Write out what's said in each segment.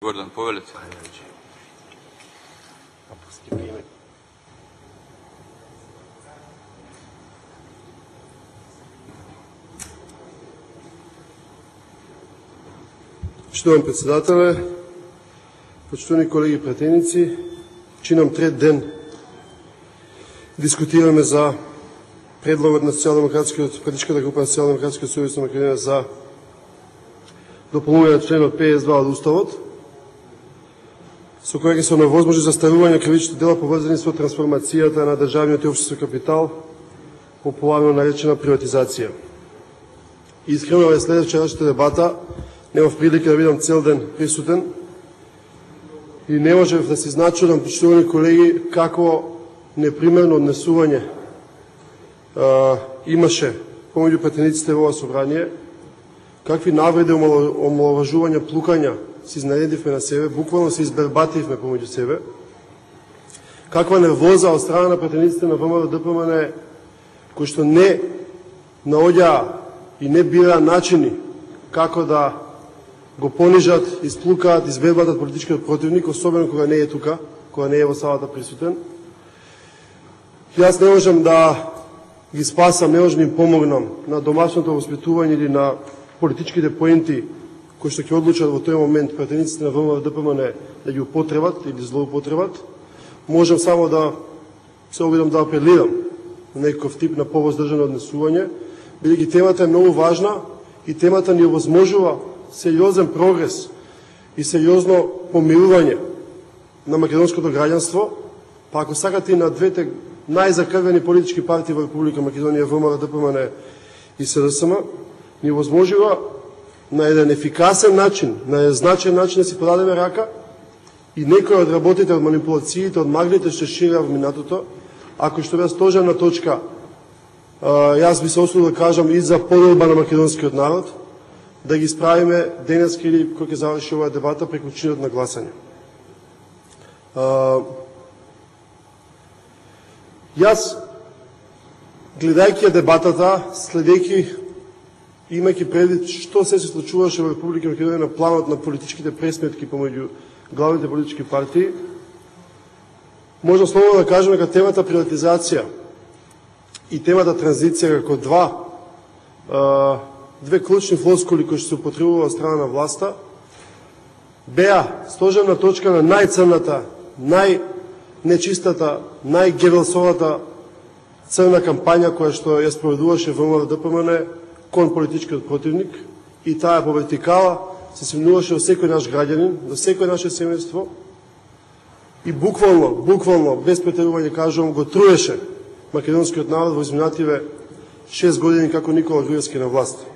Gordan, povedite. Почитувам председателе, почитувани колеги и пратеници, чинам трет ден дискутираме за предлогот на политичката група на Социјалдемократскиот сојуз на Македонија за дополнување на членот 52 од Уставот, со која ќе се оневозможи заставување кривичните дела поврзани со трансформацијата на државниот и општествен капитал, популарно наречена приватизација. Искрено след вчерашната дебата немав прилика да бидам цел ден присутен и не можев да се изначудам, почитувани колеги, како непримерно однесување имаше помеѓу пратениците во ова собрание, какви навреди, омаловажувања, плукања се изнаредивме на себе, буквално се избербативме помеѓу себе, каква нервоза од страна на пратениците на ВМРО-ДПМН, кои што не наоѓаа и не бираа начини како да го понижат, исплукаат, избербатат политичкиот противник, особено кога не е тука, кога не е во салата присутен. Јас не можам да ги спасам, не можам да им помогнам на домашното воспитување или на политичките поенти кои што ќе одлучат во тој момент пратениците на ВМРО-ДПМН да ги употребат или злоупотребат. Можам само да се обидам да апелирам на некој тип на повоздржано однесување, бидејќи темата е многу важна и темата ни овозможува сериозен прогрес и сериозно помирување на македонското граѓанство, па ако сакате и на двете најзакрвени политички партии во Република Македонија, ВМРО-ДПМН и СДСМ, ни овозможува на еден ефикасен начин, на еден значаен начин да си подадеме рака и некои од работите, од манипулациите, од маглите што ширија во минатото, ако што беа стожерна точка, јас би се осудил да кажам и за поделба на македонскиот народ, да ги справиме денеска или кој ќе заврши оваа дебата преку чинот на гласање. Јас, гледајќи дебатата, следејќи, имајќи предвид што се случуваше во Република Македонија на планот на политичките пресметки помеѓу главните политички партии, можам слободно да кажеме дека темата приватизација и темата транзиција како две клучни флоскули кои што се употребува од страна на власта, беа стожерна точка на најцрната, најнечистата, најгевелсовата црна кампања која што ја спроведуваше ВМРО-ДПМН кон политичкиот противник, и таа по вертикала се симнуваше во секој наш граѓанин, во секој наше семејство и буквално, без претерување кажувам, го труеше македонскиот народ во изминативе 6 години како Никола Груевски на власт.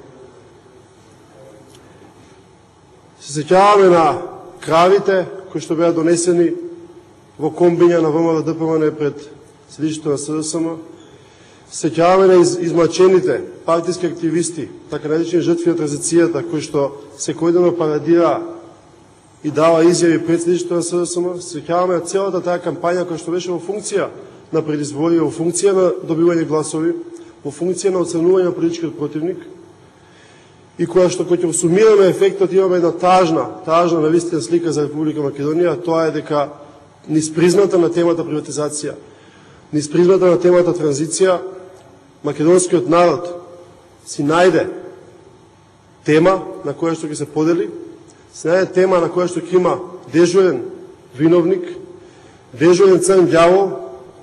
Се сеќаваме на кравите кои што беа донесени во комбиња на ВМРО-ДПМН пред седишето на СДСМ, се сеќаваме на измачените партиски активисти, така наречени жртви на транзицијата, кои што секојдневно парадира и дава изјави пред седишето на СДСМ, се сеќаваме на целата таа кампања која што беше во функција на предизбори, во функција на добивање гласови, во функција на оценување на политичкиот противник, и која што кога ќе сумираме ефектот имаме една тажна навистина слика за Република Македонија, тоа е дека низ призмата на темата приватизација, низ призмата на темата транзиција, македонскиот народ си најде тема на која што ќе се подели, си најде тема на која што ќе има дежурен виновник, дежурен црн ѓавол,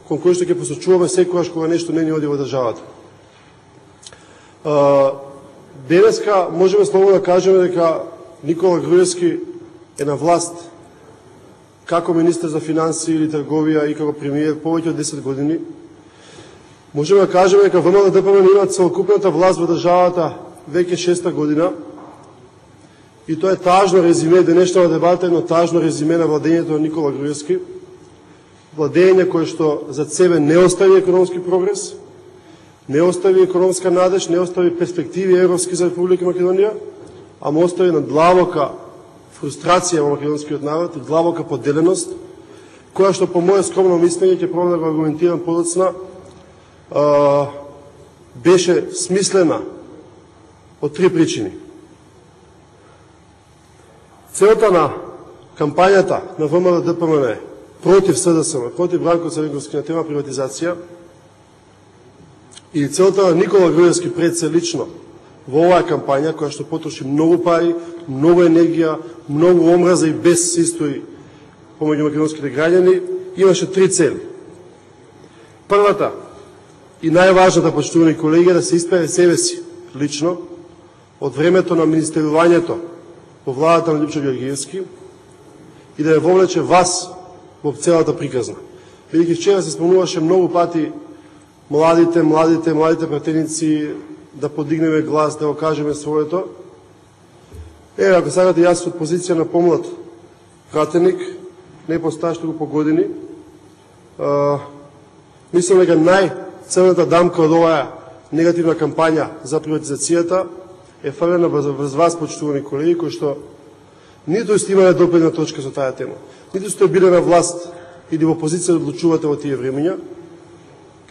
кон кој што ќе посочуваме секогаш кога нешто не ни оди во државата. Денеска можеме слободно да кажеме дека Никола Груевски е на власт како министер за финансии или трговија и како премиер повеќе од 10 години. Можеме да кажеме дека ВМРО-ДПМН има целокупната власт во државата веќе 6-та година, и тоа е тажно резиме, денешната дебата е едно тажно резиме на владењето на Никола Груевски, владење кое што за себе не остави економски прогрес, не остави економска надеж, не остави перспективи европски за Република Македонија, а му остави на длабока фрустрација во македонскиот народ и длабока поделеност, која што по моје скромно мислење, ќе пробам да го аргументирам подоцна, беше смислена од три причини. Целта на кампањата на ВМРО ДПМН против СДСМ, против Бранко Црвенковски на тема приватизација и целта на Никола Груевски пред се лично во оваа кампања, која што потроши многу пари, многу енергија, многу омраза и бес се истои помеѓу македонските граѓани, имаше три цели. Првата и најважната, почитувани колеги, да се испере себе си лично од времето на министерувањето во владата на Лјупчо Георгиевски и да ја вовлече вас во целата приказна. Бидејќи вчера се спомнуваше многу пати младите пратеници да подигнеме глас, да го кажеме своето. Ако сакате, јас од позиција на помлад пратеник, не постар, што го по години, мислам дека најцрната дамка од оваа негативна кампања за приватизацијата е фрлена врз вас, почитувани колеги, кои што ниту сте имале допредна точка со таа тема, ниту сте биле на власт или во позиција да одлучувате во тие времења,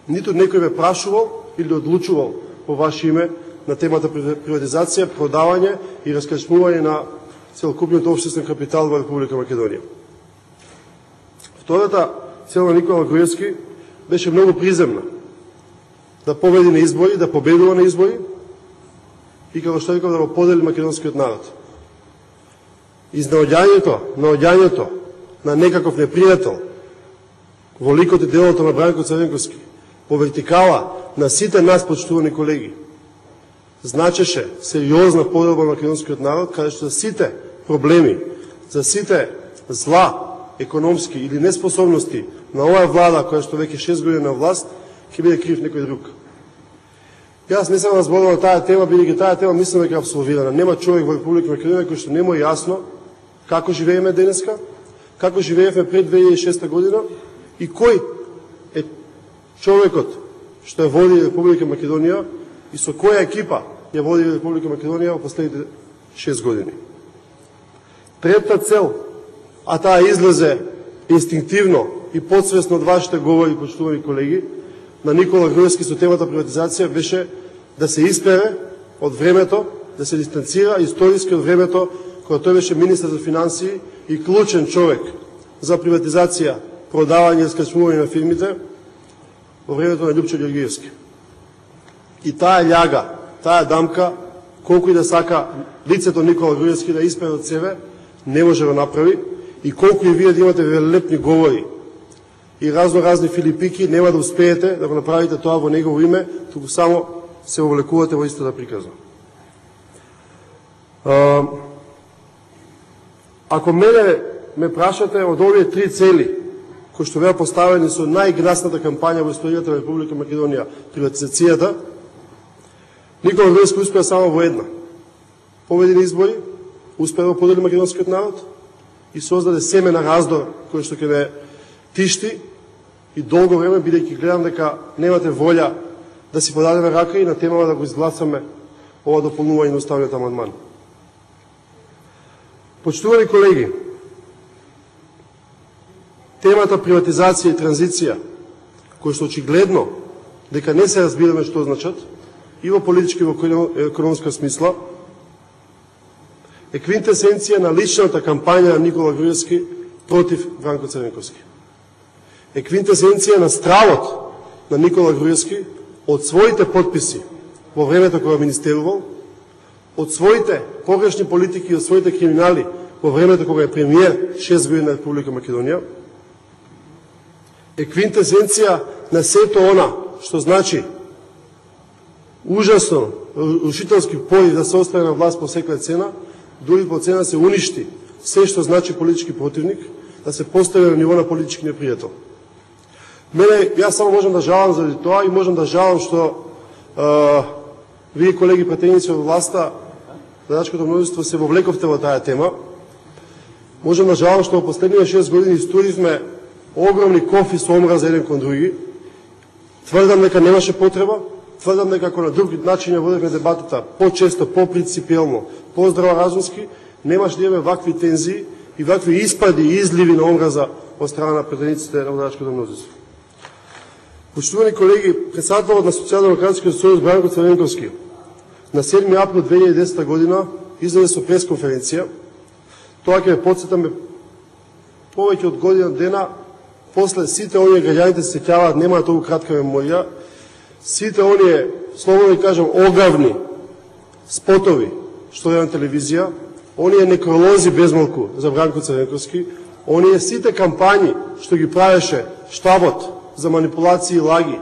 ниту некој ве прашувал или одлучувал по ваше име на темата приватизација, продавање и раскачмување на целокупниот општествен капитал во Република Македонија. Втората цел на Никола Груевски беше многу приземна. Да победи на избори, да победува на избори и, како што реков, да го подели македонскиот народ. Наоѓањето на некаков непријател во ликот и делото на Бранко Црвенковски по вертикала на сите нас, почитувани колеги, значеше сериозна поделба на македонскиот народ, каде што за сите проблеми, за сите зла економски или неспособности на оваа влада, која што веќе 6 години на власт, ќе биде крив некој друг. Јас не сам разборувал таа тема, бидејќи таа тема мислам дека е абсолвирана. Нема човек во Република Македонија кој што не му е јасно како живееме денеска, како живеевме пред 2006 година и кој е човекот што ја води Република Македонија и со која екипа ја води Република Македонија во последните 6 години. Третата цел, а таа излезе инстинктивно и подсвесно од вашите говори, почитувани колеги, на Никола Груевски со темата приватизација беше да се испере од времето, да се дистанцира историски од времето кога тој беше министар за финансии и клучен човек за приватизација, продавање и скачмување на фирмите во времето на Лјупчо Георгиевски. И таа љага, таа дамка, колку и да сака лицето Никола Груевски да испере од себе, не може да направи, и колку и вие да имате велелепни говори и разни филипики, нема да успеете да го направите тоа во негово име, туку само се увлекувате во истата приказна. Ако ме прашате од овие три цели, кои што беа поставени со најгнасната кампања во историјата на Република Македонија, приватизацијата, Никола Груевски успеа само во една. Победи на избори, успеа да подели македонскиот народ и создаде семе на раздор кој што ќе не тишти и долго време, бидејќи гледам дека немате волја да си подадеме рака и на темава да го изгласаме ова дополнување на уставниот амандман. Почитувани колеги, темата приватизација и транзиција, кој што очигледно дека не се разбираме што значат, и во политички и во економска смисла, е квинтесенција на личната кампања на Никола Груевски против Бранко Црвенковски. Е квинтесенција на стравот на Никола Груевски од своите подписи во времето кога министерувал, од своите погрешни политики и од своите криминали во времето кога е премиер 6 години на Република Македонија, е квинтесенција на сето она што значи ужасно, рушителски порив да се остане на власт по секоја цена, дури по цена се уништи се што значи политички противник, да се постави на ниво на политички непријател. Јас само можам да жалам заради тоа и можам да жалам што вие, колеги пратеници од власта, гледачкото мнозинство, се вовлековте во таа тема. Можам да жалам што во последните 6 години истуривме огромни кофи со омраза еден кон други. Тврдам дека немаше потреба, тврдам дека ако на друг начин ја водевме дебатата по-често, по-принципиелно, по-здраворазумски, немаше да имаме вакви тензии и вакви испади и изливи на омраза од страна на пратениците на гледачкото мнозинство. Почитувани колеги, председателот на Социјалдемократскиот сојуз Бранко Црвенковски на 7 април 2010 година излезе со пресконференција. Тоа ќе ве потсетам повеќе од година дена, после сите оние граѓаните се сеќаваат, немаат толку кратка меморија, сите оние, слободно да кажам, огавни спотови што е на телевизија, оние некролози безмалку за Бранко Црвенковски, оние сите кампањи што ги правеше штабот за манипулации и лаги,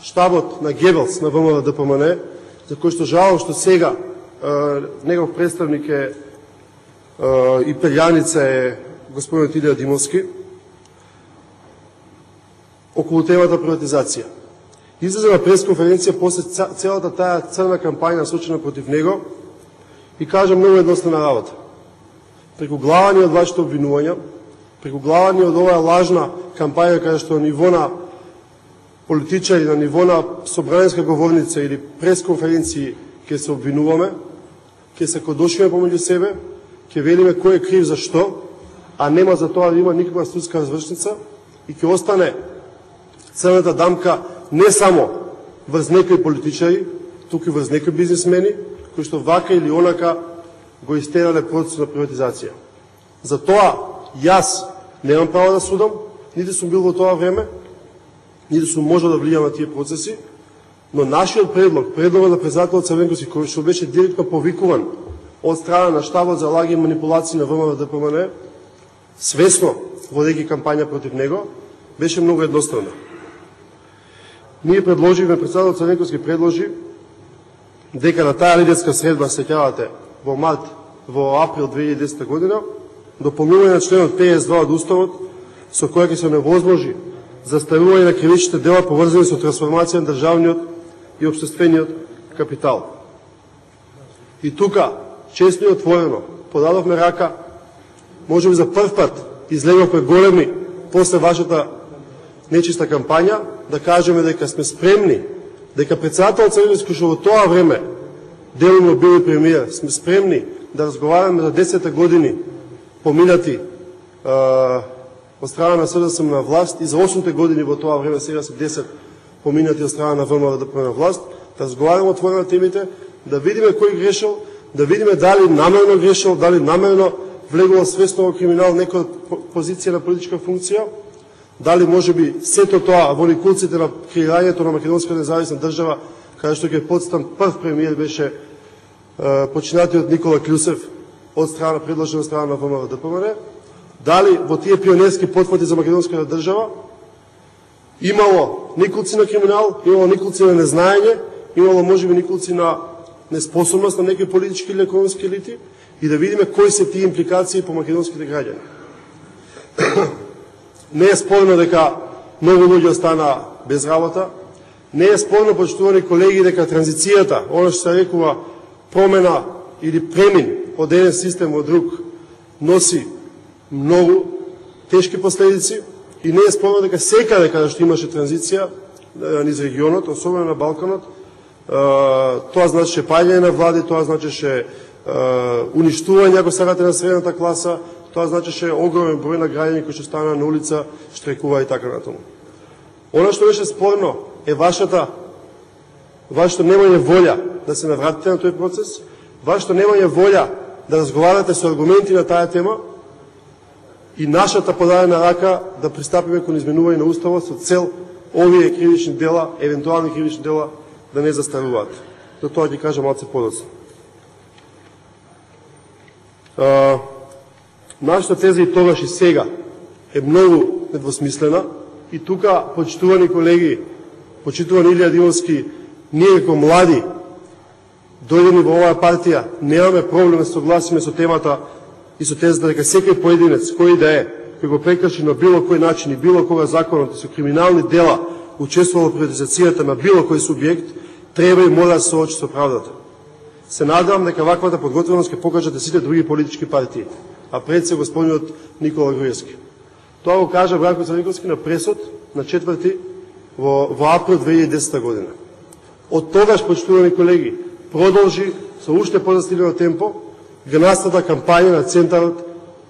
штабот на Гебелс на ВМРО ДПМН, за кој што жалам што сега негов представник е и перјаница е господин Илија Димовски, околу темата приватизација. Излезе на пресконференција после целата таа црна кампања насочена против него и кажа многу едноставна работа. Преку главани од вашите обвинувања, преку главани од оваа лажна кампања каде што на ниво на политичари, на ниво на собранска говорница или пресконференции ќе се обвинуваме, ќе се кодошиме помеѓу себе, ќе велиме кој е крив за што, а нема за тоа да има никаква судска развршница и ќе остане црната дамка не само врз некои политичари, туку и врз некои бизнисмени, кои што вака или онака го истерале процесот на приватизација. Затоа јас немам право да судам, нити сум бил во тоа време, нити сум можел да влијам на тие процеси, но нашиот предлогот на председателот Црвенковски, кој што беше директно повикуван од страна на штабот за лаги и манипулации на ВМРО ДПМН, свесно водејќи кампања против него, беше многу едноставна. Ние предложивме, председателот Црвенковски предложи дека на таа лидерска средба, сеќавате, во април 2010 година, дополнување на членот 52 од Уставот, со која ќе се невозможи застарување на кривичните дела поврзани со трансформација на државниот и општествениот капитал. И тука, честно и отворено, подадовме рака, можеби за прв пат излеговме големи после вашата нечиста кампања, да кажеме дека сме спремни, дека председателот Црвенковски што во тоа време делимо бил и премиер, сме спремни да разговараме за 10 години поминати од страна на СДСМ на власт и за 8 години во тоа време, сега се 10 поминати од страна на ВМРО ДПМН на власт, да разговараме отворено на темите, да видиме кој грешил, да видиме дали намерно грешил, дали намерно влегувал свесно во криминал некоја позиција на политичка функција, дали можеби сето тоа во никулците на креирањето на македонска независна држава, каде што ќе подстан прв премиер беше починатиот Никола Клюсев од страна предложен од страна на ВМРО ДПМН, дали во тие пионерски потфати за македонската држава имало никулци на криминал, имало никулци на незнаење, имало можеби никулци на неспособност на некои политички или економски елити, и да видиме кои се тие импликации по македонските граѓани. Не е спорно дека многу луѓе остана без работа, не е спорно, почитувани колеги, дека транзицијата, она што се рекува промена или премин од еден систем во друг, носи многу тешки последици, и не е спорно дека секаде каде што имаше транзиција низ регионот, особено на Балканот, тоа значеше паѓање на влади, тоа значеше уништување, ако сакате, на средната класа, тоа значеше огромен број на граѓани кои што станаа на улица, штрекува и така натаму. Она што беше спорно е вашето немање волја да се навратите на тој процес, вашето немање волја да разговарате со аргументи на таа тема и нашата подадена рака да пристапиме кон изменување на Уставот со цел овие кривични дела, евентуални кривични дела, да не застаруваат. За тоа ќе кажам малце подоцна. Нашата теза и тогаш и сега е многу недвосмислена и тука, почитувани колеги, почитуван Илија Димовски, ние како млади дојдени во оваа партија немаме проблем да се согласиме со темата и со тезата дека секој поединец, кој да е, кој го прекрши на било кој начин и било кога законот и со криминални дела учествувал во приватизацијата на било кој субјект, треба и мора да се соочи со правдата. Се надевам дека ваквата подготвеност ќе покажат сите други политички партии, а пред се господинот Никола Груевски. Тоа го кажа Бранко Црвенковски на пресот на 4 во април 2010 година. Од тогаш, почитувани колеги, продолжи со уште позастилено темпо гнастата кампања на Центарот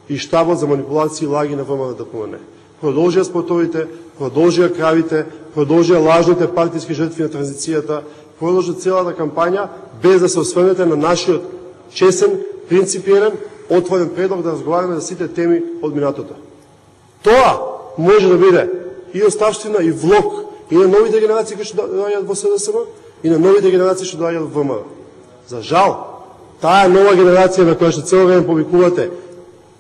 и штабот за манипулации и лаги на ВМРО ДПМН. Продолжија спотовите, продолжија кравите, продолжија лажните партиски жртви на транзицијата, продолжи целата кампања без да се осврнете на нашиот чесен, принципиелен, отворен предлог да разговараме за сите теми од минатото. Тоа може да биде и оставштина, и влог, и на новите генерации кои што доаѓаат во СДСМ, и на новите генерации што доаѓаат во ВМРО. За жал, таа нова генерација на која што цело време повикувате,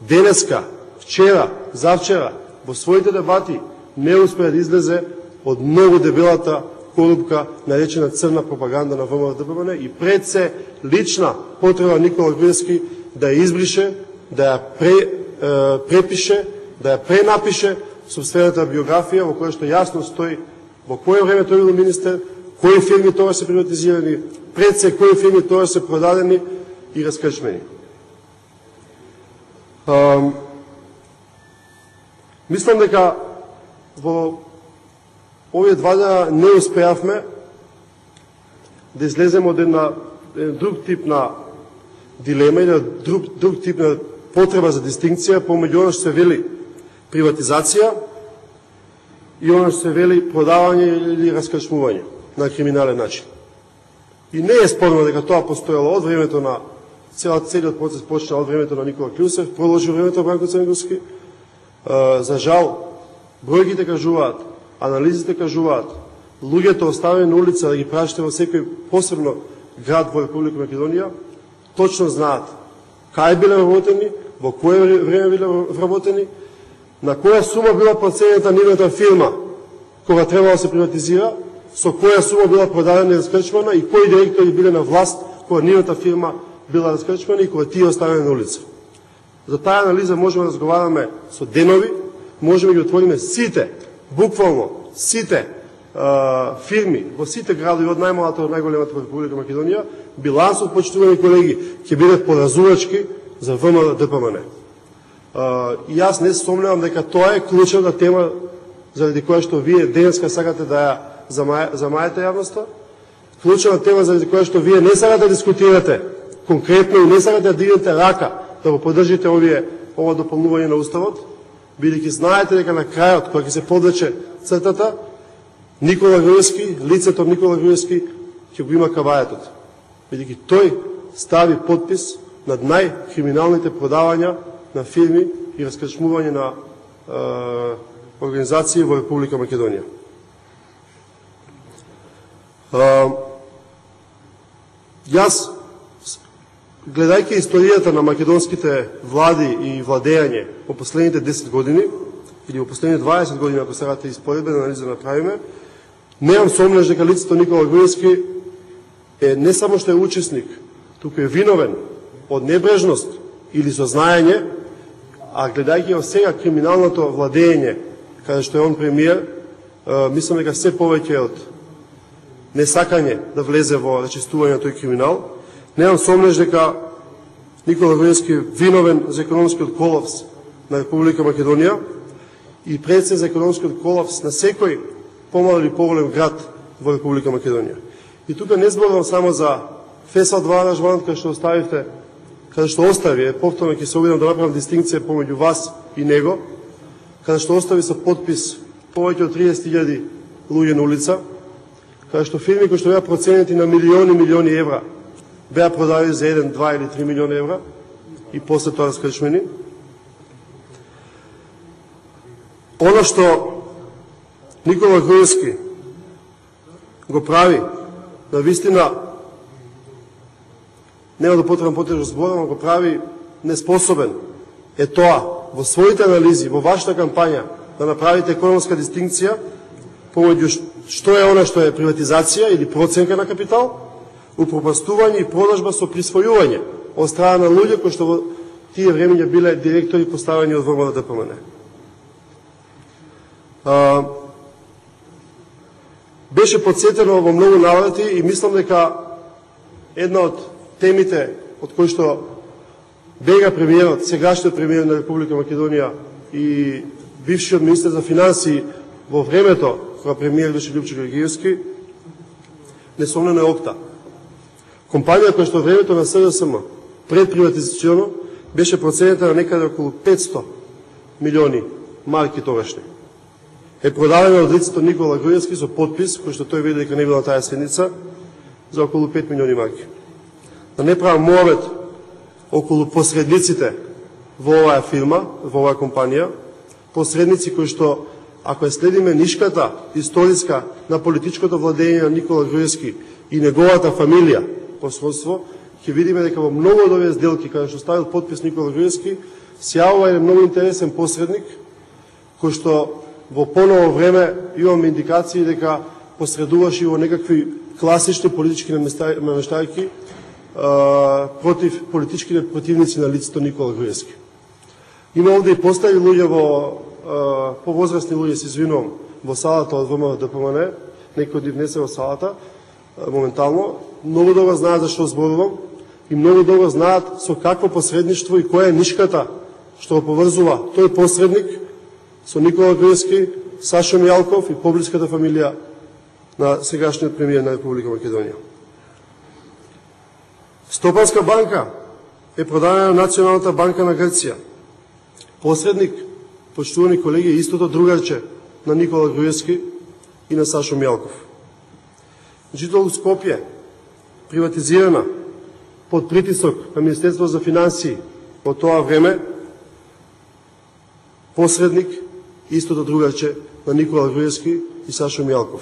денеска, вчера, завчера, во своите дебати не успеа да излезе од многу дебелата корупка, наречена црна пропаганда на ВМРО-ДПМН, и пред се лична потреба Никола Груевски да ја избрише, да ја препише, да ја пренапише собствената биографија, во која што јасно стои во кое време тој бил министер, кои фирми тоа се приватизирани, пред се кои фирми тоа се продадени и раскрчмени. Мислам дека во овие 2 дена не успеавме да излеземе од една друг тип на дилема и друг тип на потреба за дистинкција помеѓу она што се вели приватизација и она што се вели продавање или раскрчмување на криминален начин. И не е спорно дека тоа постоело од времето на целиот процес почна од времето на Никола Клюсев, продолжи времето на Бранко Црнегорски. За жал, бројките кажуваат, анализите кажуваат, луѓето оставени на улица да ги прашате во секој посебно град во Република Македонија, точно знаат кај биле вработени, во кое време биле вработени, на која сума била проценета нивната фирма кога требало да се приватизира, со која сума била продадена и раскрчмана и кои директори биле на власт кога нивната фирма била раскрчмана и кога тие оставени на улица. За таа анализа можеме да разговараме со денови, можеме да ги отвориме сите, буквално сите фирми во сите градови од најмалата до најголемата во Република Македонија. Билансот, почитувани колеги, ќе биде поразувачки за ВМРО-ДПМН. И јас не сомневам дека тоа е клучна тема заради која што вие денеска сакате да ја замаете јавноста, клучна тема заради која што вие не сакате да дискутирате конкретно и не сакате да дигнете рака да го поддржите ова дополнување на Уставот, бидејќи знаете дека на крајот, кога ќе се подлече цртата, Никола Груевски, лицето Никола Груевски, ќе го има кавајатот. Бидејќи тој стави подпис над најкриминалните продавања на фирми и раскрчмување на организации во Република Македонија. Јас, гледајќи историјата на македонските влади и владење во последните 10 години, или во последните 20 години, ако сакате испоредбена анализа да направиме, немам сомнеж дека лицето Никола Груевски е не само што е учесник, туку е виновен од небрежност или со знаење, а гледајќи го сега криминалното владење, каде што е он премиер, мислам дека се повеќе од несакање да влезе во рачистување на тој криминал. Немам сомнеж дека Никола Груевски е виновен за економскиот колапс на Република Македонија и пред се за економскиот колапс на секој помал или поголем град во Република Македонија. И тука не зборувам само за Фесал 2 аранжманот кај што оставивте, каде што остави, повторно ќе се обидам да направам дистинкција помеѓу вас и него, каде што остави со подпис повеќе од 30.000 луѓе на улица, каде што фирми кои што беа проценети на милиони евра беа продали за 1, 2 или 3 милиони евра и после тоа раскрчмени. Оно што Никола Груевски го прави, на вистина, нема да потребам потежно зборам, го прави неспособен, е тоа, во своите анализи, во вашата кампања, да направите економска дистинкција помеѓу што е она што е приватизација или проценка на капитал, упропастување и продажба со присвојување од страна на луѓе кои што во тие времења биле директори поставени од ВМРО-ДПМН. Беше подсетено во многу наврати и мислам дека една од темите од кои што бега премиерот, сегашниот премиер на Република Македонија и бившиот министер за финансии во времето кога премиер беше Љупчо Георгиевски, несомнено е ОКТА. Компанија која што во времето на СДСМ пред приватизационо беше проценета на некаде околу 500 милиони марки тогашни. Е продадена од лицето Никола Груевски со подпис, кој што тој види дека не бил на таа седница, за околу 5 милиони марки. Да не правам муавет околу посредниците во оваа фирма, во оваа компанија, посредници кои што, ако ја следиме нишката историска на политичкото владење на Никола Груевски и неговата фамилија по сродство, ќе видиме дека во многу од овие сделки, каде што ставил подпис Никола Груевски, се јавува еден многу интересен посредник, кој што во поново време имаме индикации дека посредуваше во некакви класични политички намештајки против политичките противници на лицето Никола Груевски. Има овде и постари луѓе повозрастни луѓе, се извинувам, во салата од ВМРО-ДПМН, некои од нив не се во салата моментално, многу добро знаат за што зборувам и многу добро знаат со какво посредништво и која е нишката што го поврзува тој посредник со Никола Груевски, Сашо Мијалков и поблиската фамилија на сегашниот премиер на Република Македонија. Стопанска банка е продадена на Националната банка на Грција. Посредник, почитувани колеги, е истото другарче на Никола Груевски и на Сашо Мијалков. Жител Скопје, приватизирана под притисок на Министерство за финансии во тоа време, посредник, истото другарче на Никола Груевски и Сашо Мијалков.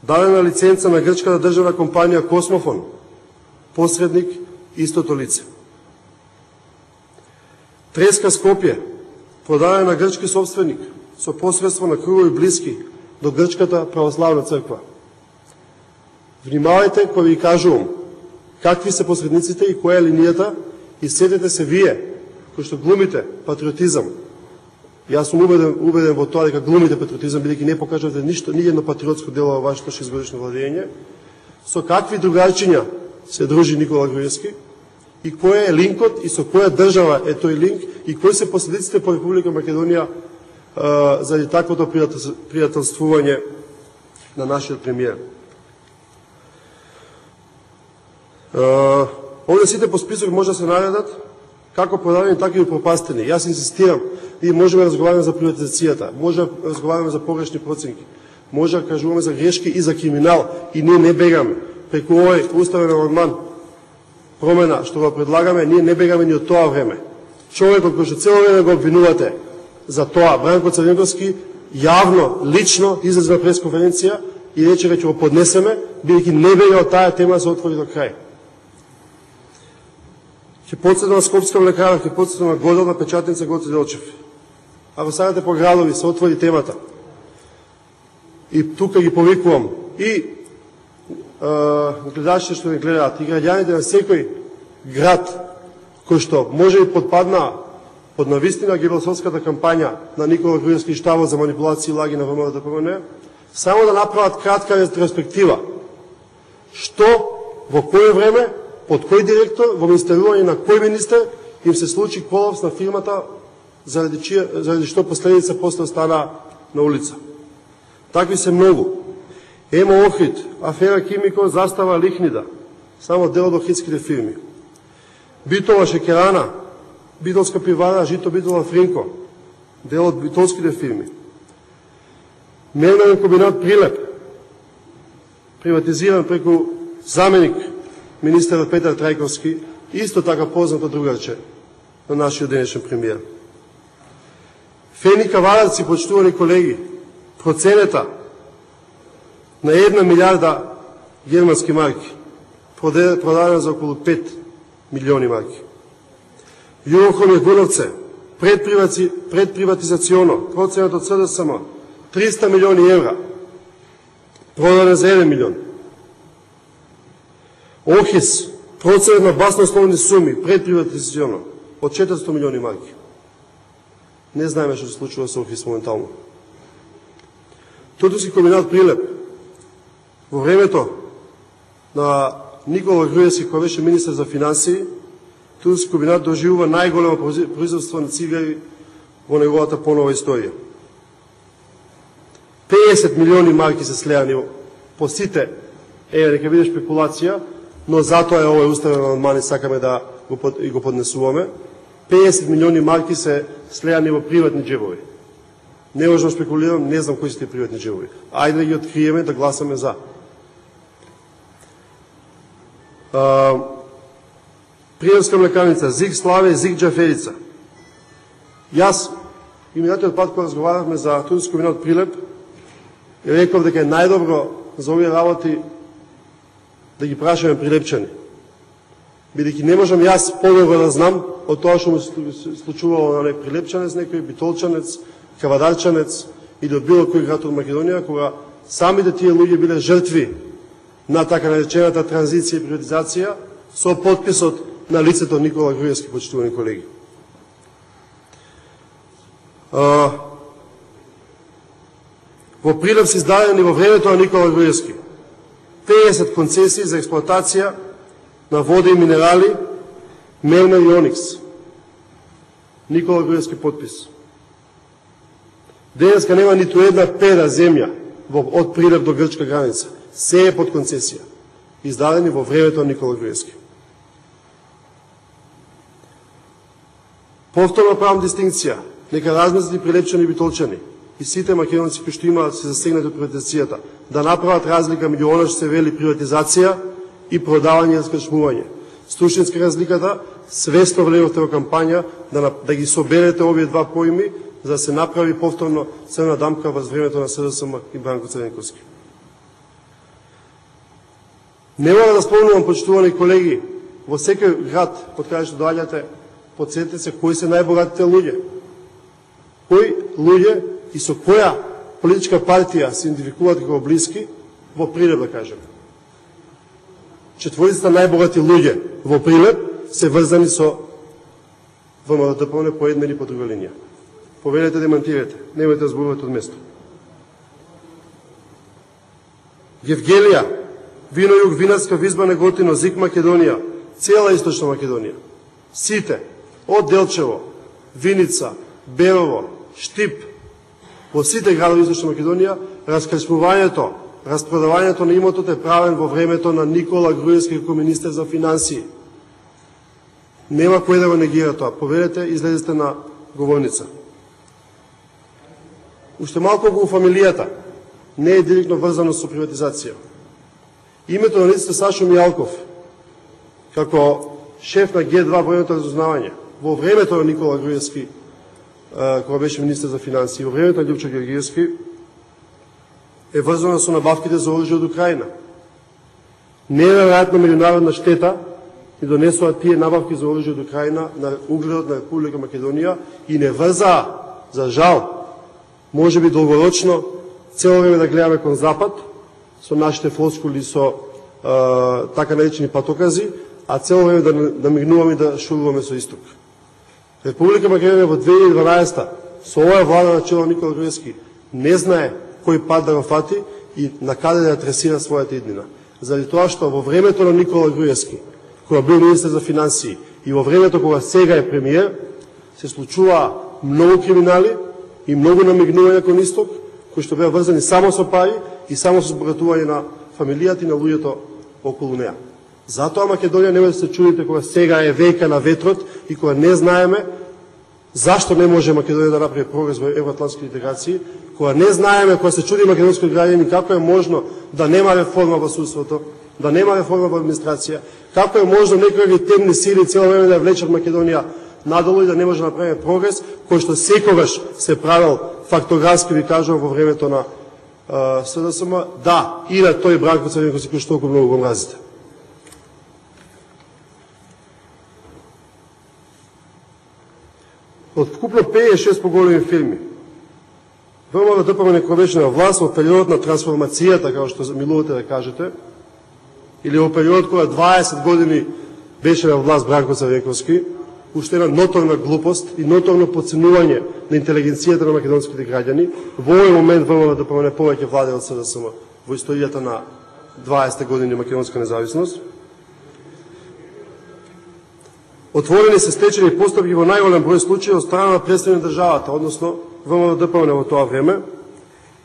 Дадена лиценца на грчката државна компанија Космофон, посредник, истото лице. Треска Скопје, продадена на грчки собственик, со посредство на кругови блиски до грчката православна црква. Внимавајте кога ви кажувам какви се посредниците и која е линијата и сетете се вие, кои што глумите патриотизам. Јас сум убеден во тоа дека глумите патриотизам, бидејќи не покажавате ништо, ни едно патриотско дело во вашето 6-годишно владење. Со какви другарчиња се дружи Никола Груевски и кој е линкот и со која држава е тој линк и кои се последиците по Република Македонија заради таквото пријателствување на нашиот премиер. Овде сите по список може да се наредат како продадени, така и пропастени. Јас инсистирам, и можеме да разговараме за приватизацијата, може да разговараме за погрешни проценки, може да кажуваме за грешки и за криминал, и ние не бегаме. Преку овој уставен амандман промена што го предлагаме, ние не бегаме ни од тоа време. Човекот кој што цело време го обвинувате за тоа, Бранко Црнегорски, јавно, лично излезе на пресконференција и рече ќе го поднесеме, бидејќи не бега од таа тема да се отвори до крај. Ќе подсетам на Скопска млекара, ќе подсетам на Годел, на печатница Гоце Делчев. Ако сакате по градови, се отвори темата. И тука ги повикувам и гледачите што не гледаат, и граѓаните на секој град, кој што може и подпадна под навистина гебелсовската кампања на Никола Груевски и штабот за манипулации и лаги на ВМРО-ДПМН, само да направат кратка ретроспектива. Што, во кој време, под кој директор, во министерување на кој министер им се случи колапс на фирмата, заради што последица после остана на улица. Такви се многу. Емо Охрид, афера Кимико, Застава Лихнида, само дел од охридските фирми. Битола Шекерана, Битолска пивара, Жито Битола Фринко, дел од битолските фирми. Мерменен комбинат Прилеп, приватизиран преку заменик министерот Петар Трајковски, исто така познато другарче на нашиот денешен премиер. Фени Кавараци, почитувани колеги, проценета на 1 милиарда германски марки, продадена за околу 5 милиони марки. Јурохом Јагуновце, предприватизационо, проценет од СДСМ, 300 милиони евра, продаден за 1 милион. Охис, проценет на баснословни суми, предприватизационо, од 400 милиони марки. Не знаеме што се случува со Охис моментално. Тутовски комбинат Прилеп, во времето на Никола Груевски, кој беше министер за финансии, Тутовски комбинат доживува најголемо производство на цигари во неговата понова историја. 50 милиони марки се слеани по сите, нека биде шпекулација, но затоа е овој уставен амандман и сакаме да го поднесуваме. 50 милиони марки се слеани во приватни џебови. Не можам да спекулирам, не знам кои се тие приватни џебови. Ајде да ги откриеме, да гласаме за. Пријавска млекарница, Зиг Славе, Зиг Џаферица. Јас и минатиот пат кога разговаравме за турски комбинат Прилеп, реков дека е најдобро за овие работи да ги прашаме прилепчани. Бидејќи не можам јас подобро да знам од тоа што му се случувало на некој прилепчанец, некој битолчанец, кавадарчанец или од било кој град од Македонија, кога самите тие луѓе биле жртви на така наречената транзиција и приватизација со подписот на лицето Никола Груевски, почитувани колеги. Во Прилеп се издадени во времето на Никола Груевски 50 концесии за експлоатација на вода и минерали, мермер и оникс. Никола Груевски подпис. Денеска нема ниту една пера земја од Прилеп до грчка граница. Се е под концесија. Издадени во времето на Никола Груевски. Повторно правам дистинкција. Нека размислат и прилепчани и битолчани и сите македонци кои што имаат се засегнати од приватизацијата да направат разлика меѓу она што се вели приватизација и продавање и скрчмување. Стручинска разликата, свесно влеговте во кампања да ги соберете овие два поими за да се направи повторно црна дамка во времето на СДСМ и Бранко Црвенковски. Не мора да спомнувам, почитувани колеги, во секој град од каде што доаѓате, подсетете се кои се најбогатите луѓе. Кои луѓе и со која политичка партија се идентификуваат како блиски во Прилеп, да кажеме. Четворицата најбогати луѓе во Прилеп се врзани со ВМРО-ДПМНЕ по една или по друга линија. Повелете, демантирате, немојте да зборувате од место. Евгелија, Вино Југ, Винарска, Визба, Неготино, Зик, Македонија, цела Источна Македонија. Сите, од Делчево, Виница, Берово, Штип, во сите градови Источна Македонија, раскрчмувањето, распродавањето на имотот е правен во времето на Никола Груевски како министер за финансии. Нема кој да го негира тоа. Поверете, излезете на говорница. Уште малку во фамилијата не е директно врзано со приватизација. Името на лицето Сашо Мијалков, како шеф на Г2 војното разузнавање, во времето на Никола Груевски, кога беше министер за финансии, во времето на Љупчо Георгиевски, е врзано со набавките за оружје од Украина. Неверојатна меѓународна штета и донесоа тие набавки за оружје од Украина на угледот на Република Македонија и не врзаа, за жал, може би долгорочно, цело време да гледаме кон Запад, со нашите флоскули, со така наречени патокази, а цело време да мигнуваме и да шуруваме со Исток. Република Македонија во 2012 со оваа влада на чело Никола Груевски не знае кој пат да го фати и на каде да тресира својата иднина. Заради тоа што во времето на Никола Груевски, кога бил министер за финансии, и во времето кога сега е премиер, се случува многу криминали и многу намигнувања кон Исток, кои што беа врзани само со пари и само со збогатување на фамилијата и на луѓето околу неа. Затоа Македонија не може да се чудите кога сега е вејка на ветрот и кога не знаеме зашто не може Македонија да направи прогрес во евроатлантски интеграции, кога не знаеме, кога се чуди македонскиот граѓани како е можно да нема реформа во судството, да нема реформа во администрација, како е можно некои темни сили цело време да влечат Македонија надолу и да не може да направи прогрес, кој што секогаш се правил фактографски, ви кажувам, во времето на СДСМ, да, и на тој Бранко Црвенковски кој што толку многу го мразите. Откупно 56 поголеми фирми. ВМРО-ДПМНЕ кој беше на власт во периодот на трансформацијата, како што милувате да кажете, или во периодот кога 20 години беше на власт Бранко Црвенковски, уште една ноторна глупост и ноторно подценување на интелигенцијата на македонските граѓани. Во овој момент ВМРО-ДПМНЕ повеќе владе од СДСМ во историјата на 20 години македонска независност. Отворени се стечени постапки во најголем број случаи од страна на представници на државата, односно ВМРО-ДПМНЕ во тоа време,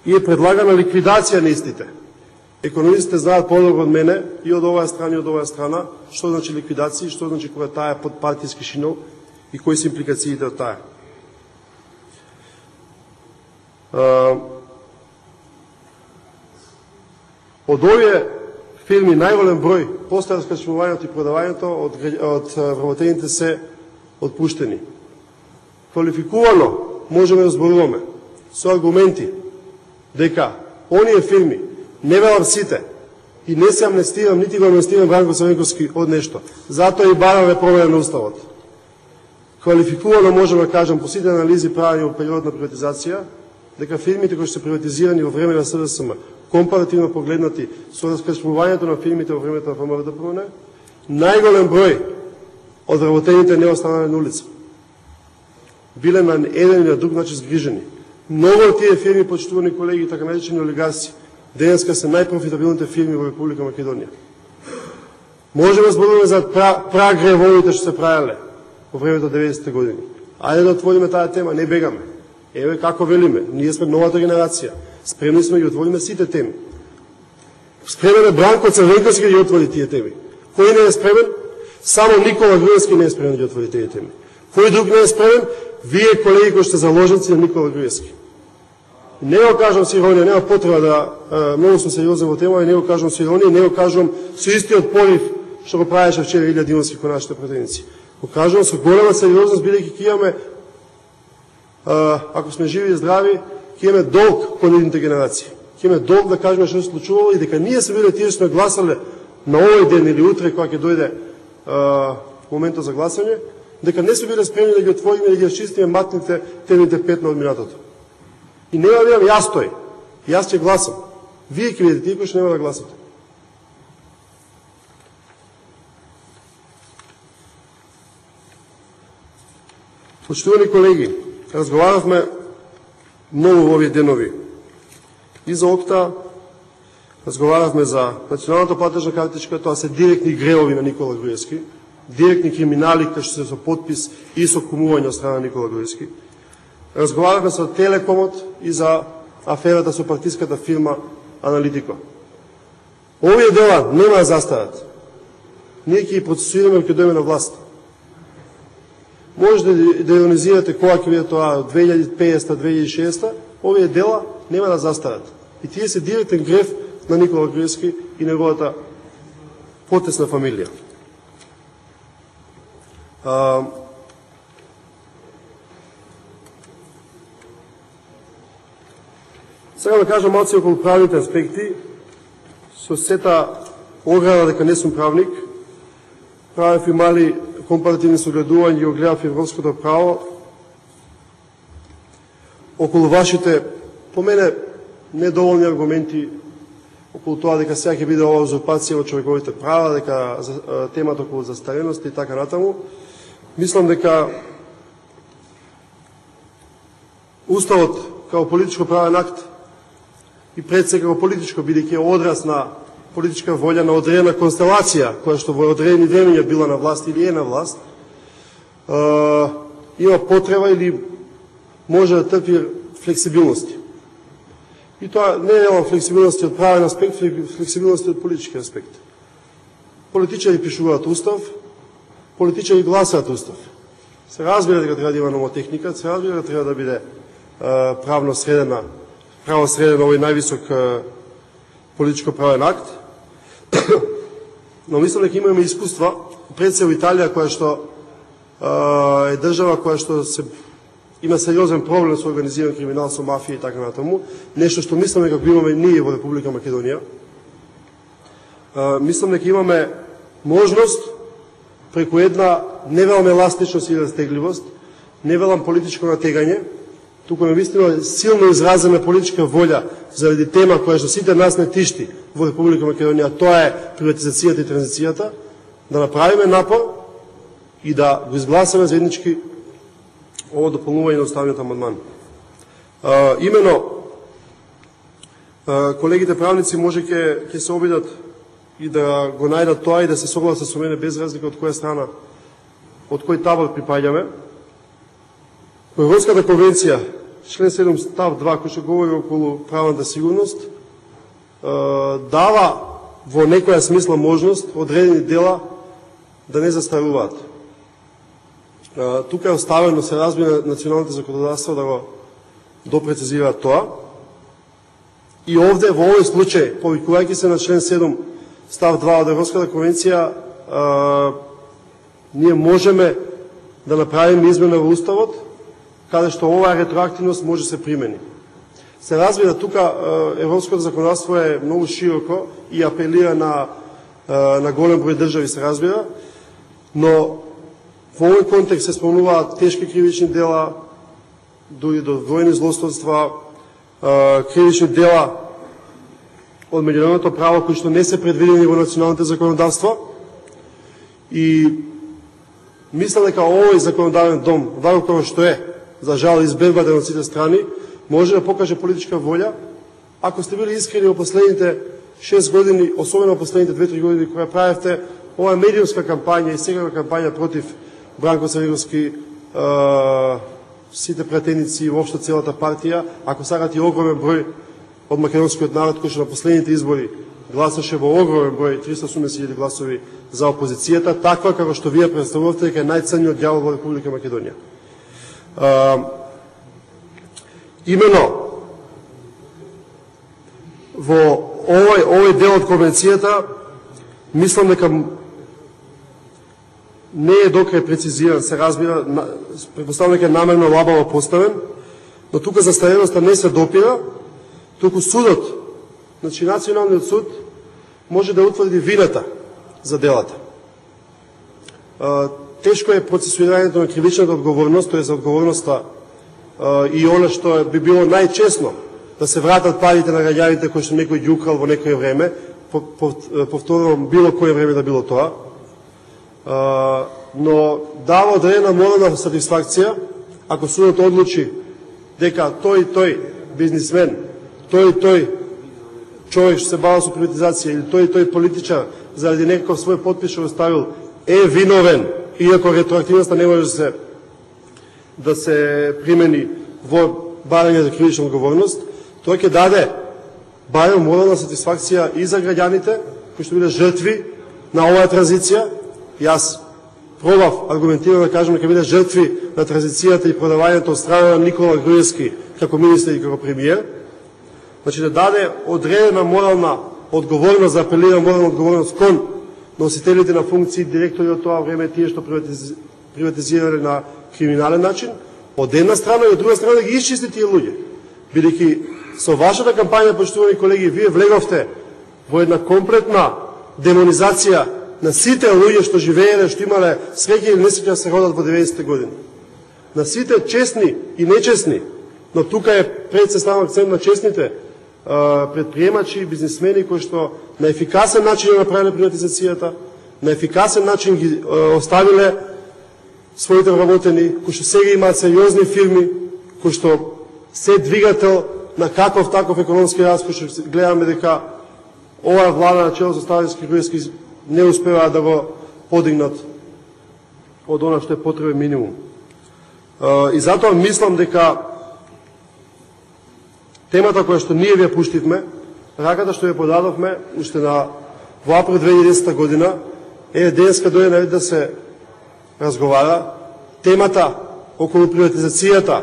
и е предлагана ликвидација на истите. Економистите знаат подобро од мене и од оваа страна и од оваа страна што значи ликвидација, што значи кога таа е под партиски шинол и кои се импликациите од таа. Од овие фирми најголем број после раскрчмувањето и продавањето од вработените се отпуштени. квалификувано можеме да зборуваме со аргументи дека оние фирми, не велам сите, и не се амнестирам, нити го амнестирам Бранко Црвенковски од нешто. Затоа и бараме промена на Уставот. Квалификувано можеме да кажам по сите анализи правени во период на приватизација, дека фирмите кои се приватизирани во време на СДСМ, компаративно погледнати со раскрчмувањето на фирмите во времето на ВМРО-ДПМН, најголем број од работените не останале на улица. Биле на еден или на друг начин згрижени. Многу од тие фирми, почитувани колеги, така наречени олигарси, денеска се најпрофитабилните фирми во Република Македонија. Можеме да зборуваме за прагревовите што се правеле во времето 90-те години. Ајде да отвориме таа тема, не бегаме. Еве како велиме, ние сме новата генерација. Спремни сме да ги отвориме сите теми. Спремен е Бранко Црвенковски да ги отвори тие теми. Кој не е спремен? Само Никола Груевски не е спремен да ги отвори тие теми. Кој друг не е спремен? Вие, колеги, кои сте заложници на Никола Груевски. Не го кажам с иронија, нема потреба да многу сум сериозен во тема, не го кажам с иронија, не го кажам со истиот порив што го правеше вчера Илја Димовски кон нашите претеници. Го кажам со голема сериозност, бидејќи ќе имаме, ако сме живи и здрави, ќе имаме долг кон идните генерации. Ќе имаме долг да кажеме што се случувало и дека ние се биле тие што гласале на овој ден или утре кога ќе дојде моментот за гласање, дека не се биле спремни да ги отвориме и да ги расчистиме матните темните петна од минатото. И нема да бидам јас тој. Јас ќе гласам. Вие ќе бидете тие кои што нема да гласате. Почитувани колеги, разговаравме многу во овие денови и за ОКТА, разговаравме за националната платежна картичка, тоа се директни греови на Никола Груевски, директни криминали кои што се со подпис и со кумување од страна на Никола Груевски. Разговаравме за Телекомот и за аферата со партиската фирма Аналитико. Овие дела нема да застарат. Ние ќе ги процесираме ќе дојдеме на власт. Може да ионизирате кога ќе биде тоа 2050-2060, овие дела нема да застарат. И тие се директен грев на Никола Груевски и неговата потесна фамилија. Сега да кажам малце околу правните аспекти, со сета ограда дека не сум правник, правев и мали компаративни согледувања и огледав европското право околу вашите, по мене, недоволни аргументи околу тоа дека сега ќе биде ова узурпација во човековите права, дека темата околу застареност и така натаму. Мислам дека Уставот како политичко правен акт и пред се како политичко, бидејќи е одраз на политичка волја на одредена констелација, која што во одредени времења била на власт или е на власт, има потреба или може да трпи флексибилности. И тоа не е флексибилности од правен аспект, флексибилности од политички аспект. Политичари пишуваат устав, политичари гласаат устав. Се разбира дека треба да има номотехника, се разбира дека треба да биде право среден овој највисок политичко правен акт. Но мислам дека имаме искуства пред се во Италија, која што е држава која што има сериозен проблем со организиран криминал, со мафија и така натаму. Нешто што мислам дека го имаме ние во Република Македонија. Мислам дека имаме можност преку една не велам еластичност и растегливост, не велам политичко натегање, туку навистина силно изразена политичка волја заради тема која што сите нас не тишти во Република Македонија, тоа е приватизацијата и транзицијата, да направиме напор и да го изгласаме заеднички ово дополнување на уставниот амандман. Имено, колегите правници може ќе се обидат и да го најдат тоа и да се согласат со мене без разлика од која страна, од кој табор припаѓаме. Европската конвенција, член 7 став 2, кој што говори околу правната сигурност, дава во некоја смисла можност одредени дела да не застаруваат. Тука е оставено, се разбира, националните законодавства да го допрецизираат тоа. И овде, во овој случај, повикувајќи се на член 7 став 2 од Европската конвенција, ние можеме да направиме измена во Уставот каде што оваа ретроактивност може се примени. Се разбира, тука европското законодавство е многу широко и апелира на голем број држави, се разбира, но во овој контекст се спомнуваат тешки кривични дела, дури до војни злословства, кривични дела од меѓународното право кои што не се предвидени во националните законодавства. И мислам дека овој законодавен дом, вако како што е, за жал избегнатен од сите страни, може да покаже политичка волја, ако сте били искрени во последните 6 години, особено во последните 2-3 години, која правевте ова медиумска кампања и секаква кампања против Бранко Црнеговски, сите пратеници и воопшто целата партија, ако сакате и огромен број од македонскиот народ, кој што на последните избори гласаше во огромен број, 380.000 гласови за опозицијата, таква како што вие представувате дека е најценниот дјавол во Република Македонија. Имено во овој дел од конвенцијата мислам дека не е до крај прецизиран, се разбира, предпоставам дека е намерно лабаво поставен, но тука застареността не се допира, туку судот, значи Националниот суд, може да утврди вината за делата. Тешко е процесуирањето на кривичната одговорност, тоа е за одговорноста и она што би било најчесно, да се вратат парите на граѓаните кои што некој ги украл во некој време, повторувам, било кое време да било тоа, но дава одредена морална сатисфакција ако судот одлучи дека тој бизнисмен, тој човек што се бава со приватизација или тој политичар заради некој свој подпис што оставил е виновен, иако ретроактивноста не може да се примени во барање за кривична одговорност, тоа ќе даде барем морална сатисфакција и за граѓаните кои што биле жртви на оваа транзиција. Јас пробав аргументирано да кажам дека биле жртви на транзицијата и продавањето од страна на Никола Груевски како министер и како премиер. Значи да даде одредена морална одговорност, да апелира морална одговорност кон носителите на функции, директори од тоа време, тие што приватизирале на криминален начин, од една страна и од друга страна да ги исчисти тие луѓе. Бидејќи со вашата кампања, поштувани колеги, вие влеговте во една комплетна демонизација на сите луѓе што живееле, што имале среќа или несреќа да се родат во 90-те години. На сите честни и нечестни, но тука е пред се ставам акцент на честните предприемачи и бизнисмени кои што на ефикасен начин направиле приватизацијата, на ефикасен начин ги оставиле своите вработени, кои што сега имаат сериозни фирми, кои што се двигател на каков таков економски раст, кои што гледаме дека оваа влада на чело со Ставицки Груевски не успеваат да го подигнат од она што е потребен минимум. И затоа мислам дека темата која што ние вие пуштивме, раката што ја подадовме уште во април 2010 година, е денеска дојде на ред да се разговара. Темата околу приватизацијата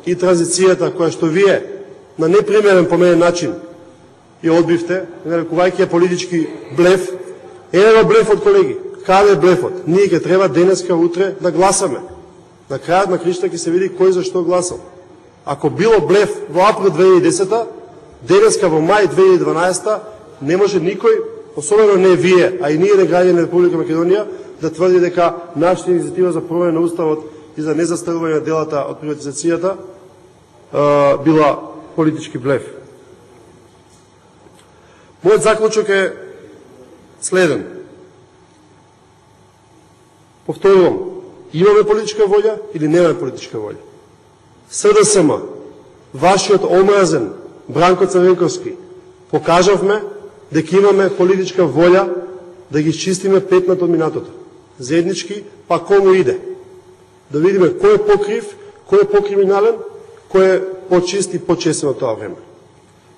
и транзицијата која што вие на непримерен по мене начин ја одбивте, нарекувајќи ја политички блеф, еден блефот, колеги. Каде е блефот? Ние ќе треба денеска, утре да гласаме. На крајот на кришта ќе се види кој за што гласал. Ако било блеф во април 2010, денеска во мај 2012, не може никој, особено не вие, а и ние не граѓани на Република Македонија, да тврди дека нашата иницијатива за промена на уставот и за незастарување на делата од приватизацијата била политички блеф. Мојот заклучок е следен. Повторувам, имаме политичка волја или немаме политичка волја? СДСМ, вашиот омразен Бранко Црнеговски, покажавме дека имаме политичка волја да ги изчистиме петната од минатото. Заеднички, па кому иде. Да видиме кој е покрив, кој е покриминален, кој е почист и почестен од тоа време.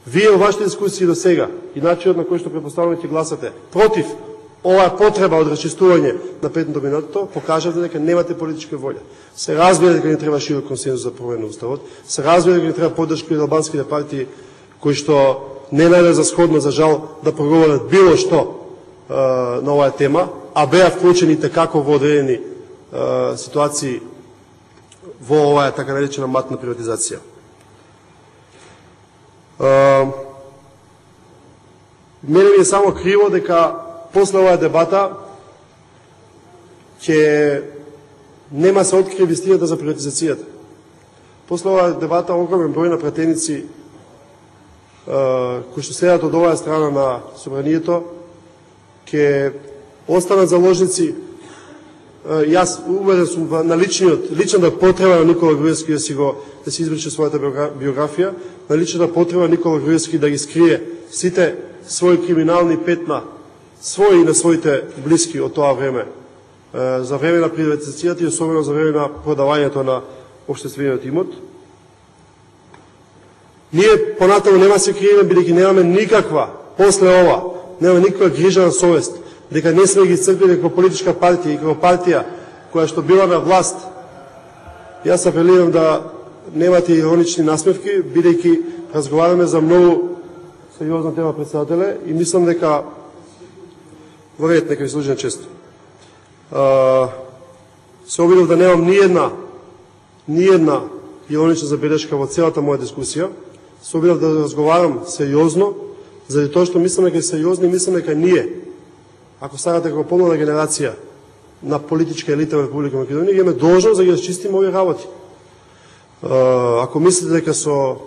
Вие во вашите дискусии до сега и начинот на кој што претпоставуваме ќе гласате против оваа потреба од расчистување на петното минатото, покажате дека немате политичка волја. Се разбира дека не треба широк консензус за промена на уставот, се разбира дека не треба поддршка од албанските партии кои што не најде за сходно, за жал, да проговорат било што на оваа тема, а беа вклучени како во одредени ситуации во оваа така наречена матна приватизација. Мене ми е само криво дека после оваа дебата ќе нема се открие вистината за приватизацијата. После оваа дебата огромен број на пратеници кои што следат од оваа страна на собранието ќе останат заложници. Јас убеден сум на личната потреба на Никола Груевски да си изврши својата биографија, на личната потреба Никола Груевски да ги скрие сите своји криминални петна, своји и на своите блиски од тоа време, за време на приватизацијата и особено за време на продавањето на општествениот имот. Ние понатаму нема се криеме, бидејќи немаме никаква, после ова, нема никаква грижа на совест, дека не сме ги црпили како политичка партија и како партија која што била на власт. Јас апелирам да немате иронични насмевки, бидејќи разговараме за многу сериозна тема, председателе, и мислам дека во ред, нека ви служи на чест. Се обидов да немам ни една иронична забелешка во целата моја дискусија. Се обидов да разговарам сериозно, заради тоа што мислам дека е сериозно и мислам дека ние, ако сакате како помлада генерација на политичка елита во Република Македонија, имаме должност да ги расчистиме овие работи. Ако мислите дека со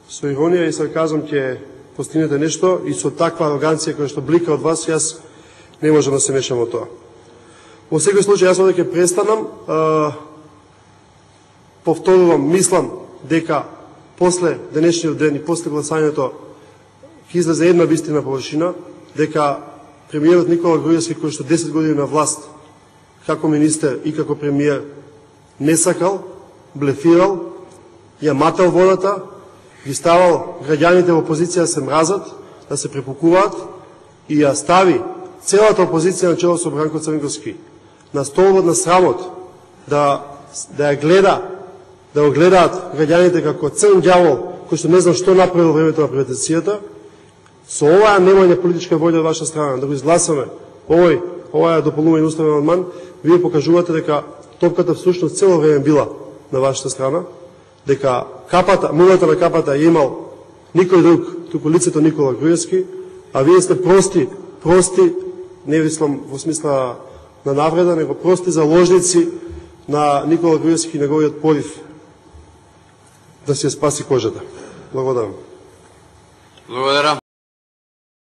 иронија и сарказам ќе постигнете нешто и со таква ароганција која што блика од вас, јас не можам да се мешам во тоа. Во секој случај, јас овде ќе престанам. Повторувам, мислам дека после денешниот ден и после гласањето ќе излезе една вистина површина, дека премиерот Никола Груевски, кој што 10 години на власт, како министер и како премиер, не сакал, блефирал, ја матал водата, ги ставал граѓаните во опозиција да се мразат, да се препукуваат и ја стави целата опозиција на чело со Бранко Црнковски на столбот на срамот, да ја гледа, да го гледаат граѓаните како црн ѓавол, кој што не знам што направил во времето на приватизацијата. Со оваа немање политичка воља од ваша страна да го изгласаме оваа дополнување уставен амандман, вие покажувате дека топката всушност цело време била на вашата страна, дека мулата на капата е имал никој друг, туку лицето Никола Груевски, а вие сте прости, не мислам во смисла на навреда, него прости заложници на Никола Груевски и неговиот порив да се спаси кожата. Благодарам. Благодарам.